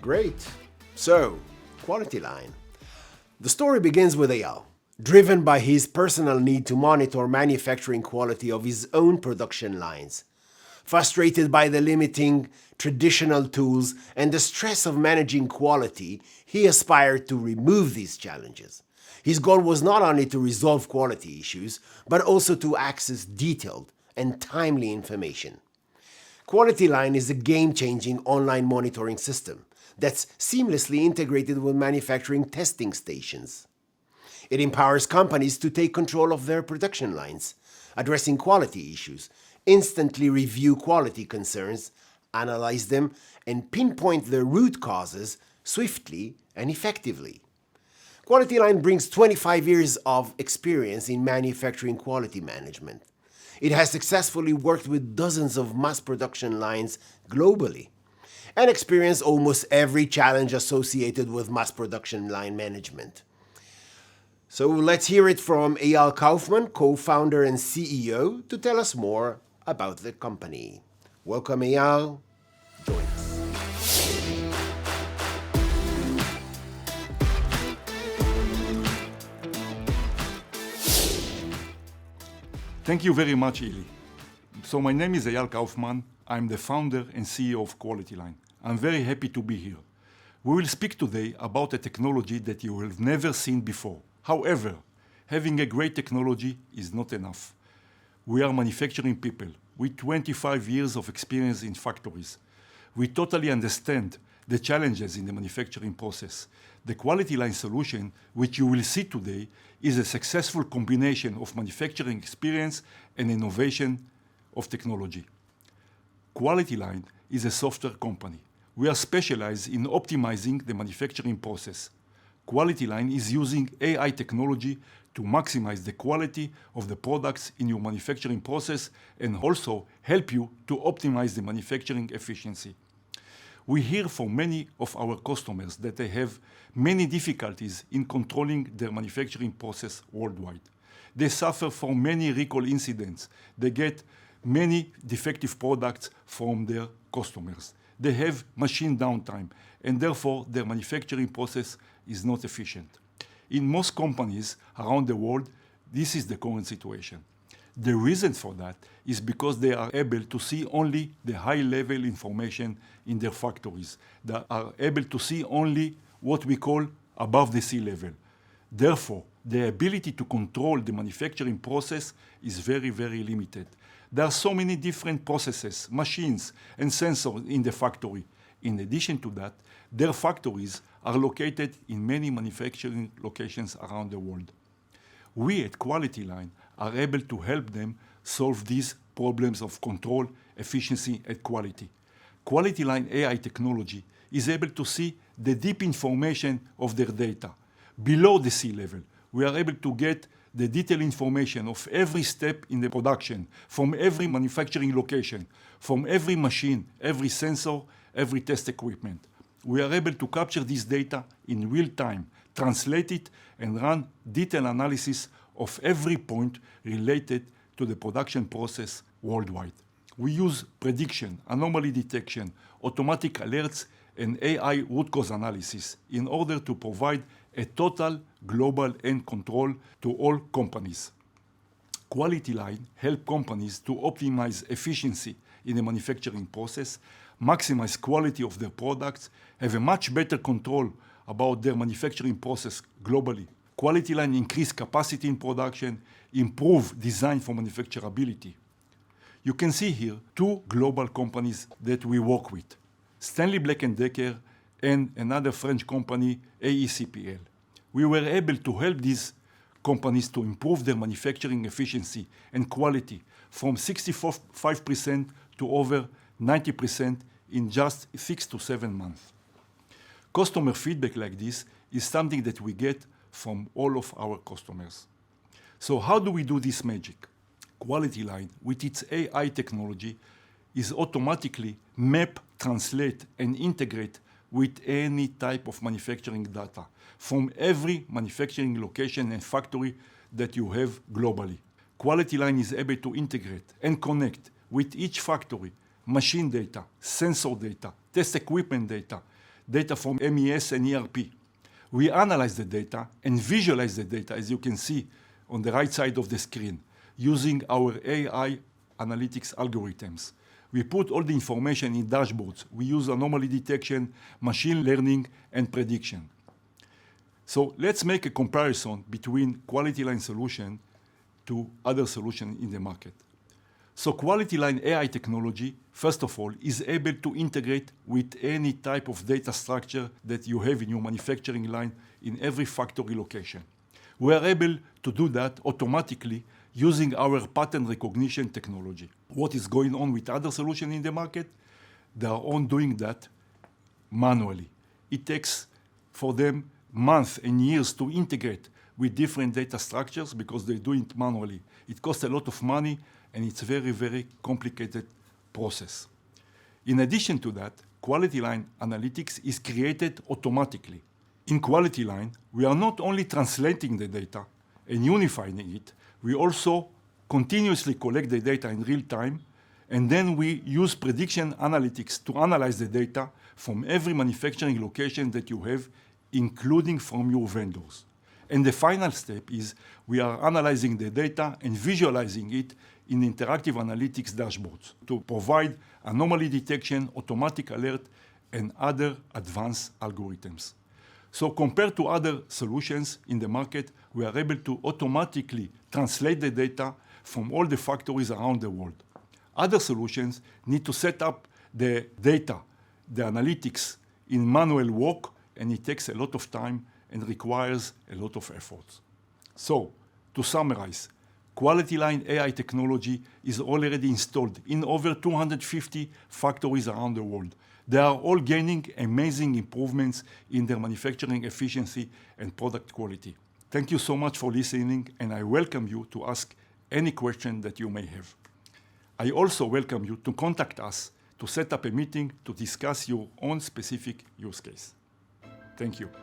Great. So, QualityLine. The story begins with Eyal, driven by his personal need to monitor manufacturing quality of his own production lines. Frustrated by the limiting traditional tools and the stress of managing quality, he aspired to remove these challenges. His goal was not only to resolve quality issues, but also to access detailed and timely information. QualityLine is a game-changing online monitoring system that's seamlessly integrated with manufacturing testing stations. It empowers companies to take control of their production lines, addressing quality issues, instantly review quality concerns, analyze them, and pinpoint the root causes swiftly and effectively. QualityLine brings 25 years of experience in manufacturing quality management. It has successfully worked with dozens of mass production lines globally and experienced almost every challenge associated with mass production line management. So let's hear it from Eyal Kaufman, co-founder and CEO, to tell us more about the company. Welcome, Eyal. Join us. Thank you very much, Eli. So my name is Eyal Kaufman. I'm the founder and CEO of QualityLine. I'm very happy to be here. We will speak today about a technology that you have never seen before. However, having a great technology is not enough. We are manufacturing people with 25 years of experience in factories. We totally understand the challenges in the manufacturing process. The QualityLine solution, which you will see today, is a successful combination of manufacturing experience and innovation of technology. QualityLine is a software company. We are specialized in optimizing the manufacturing process. QualityLine is using AI technology to maximize the quality of the products in your manufacturing process and also help you to optimize the manufacturing efficiency. We hear from many of our customers that they have many difficulties in controlling their manufacturing process worldwide. They suffer from many recall incidents. They get many defective products from their customers. They have machine downtime, and therefore their manufacturing process is not efficient. In most companies around the world, this is the current situation. The reason for that is because they are able to see only the high-level information in their factories. They are able to see only what we call above the sea level. Therefore, the ability to control the manufacturing process is very, very limited. There are so many different processes, machines, and sensors in the factory. In addition to that, their factories are located in many manufacturing locations around the world. We at QualityLine are able to help them solve these problems of control, efficiency, and quality. QualityLine AI technology is able to see the deep information of their data. Below the sea level, we are able to get the detailed information of every step in the production, from every manufacturing location, from every machine, every sensor, every test equipment. We are able to capture this data in real time, translate it, and run detailed analysis of every point related to the production process worldwide. We use prediction, anomaly detection, automatic alerts, and AI root cause analysis in order to provide a total global end control to all companies. QualityLine helps companies to optimize efficiency in the manufacturing process, maximize quality of their products, have a much better control about their manufacturing process globally. QualityLine increase capacity in production, improve design for manufacturability. You can see here two global companies that we work with, Stanley Black & Decker and another French company, AECPL. We were able to help these companies to improve their manufacturing efficiency and quality from 65% to over 90% in just 6 to 7 months. Customer feedback like this is something that we get from all of our customers. So how do we do this magic? QualityLine, with its AI technology, is automatically map, translate, and integrate with any type of manufacturing data from every manufacturing location and factory that you have globally. QualityLine is able to integrate and connect with each factory machine data, sensor data, test equipment data, data from MES and ERP. We analyze the data and visualize the data, as you can see on the right side of the screen, using our AI analytics algorithms. We put all the information in dashboards. We use anomaly detection, machine learning, and prediction. So let's make a comparison between QualityLine solution to other solutions in the market. So QualityLine AI technology, first of all, is able to integrate with any type of data structure that you have in your manufacturing line in every factory location. We are able to do that automatically using our pattern recognition technology. What is going on with other solutions in the market? They are on doing that manually. It takes for them months and years to integrate with different data structures because they do it manually. It costs a lot of money and it's a very, very complicated process. In addition to that, QualityLine analytics is created automatically. In QualityLine, we are not only translating the data and unifying it, we also continuously collect the data in real time, and then we use prediction analytics to analyze the data from every manufacturing location that you have, including from your vendors. And the final step is we are analyzing the data and visualizing it in interactive analytics dashboards to provide anomaly detection, automatic alert, and other advanced algorithms. So compared to other solutions in the market, we are able to automatically translate the data from all the factories around the world. Other solutions need to set up the data, the analytics in manual work, and it takes a lot of time and requires a lot of efforts. So, to summarize, QualityLine AI technology is already installed in over 250 factories around the world. They are all gaining amazing improvements in their manufacturing efficiency and product quality. Thank you so much for listening, and I welcome you to ask any question that you may have. I also welcome you to contact us to set up a meeting to discuss your own specific use case. Thank you.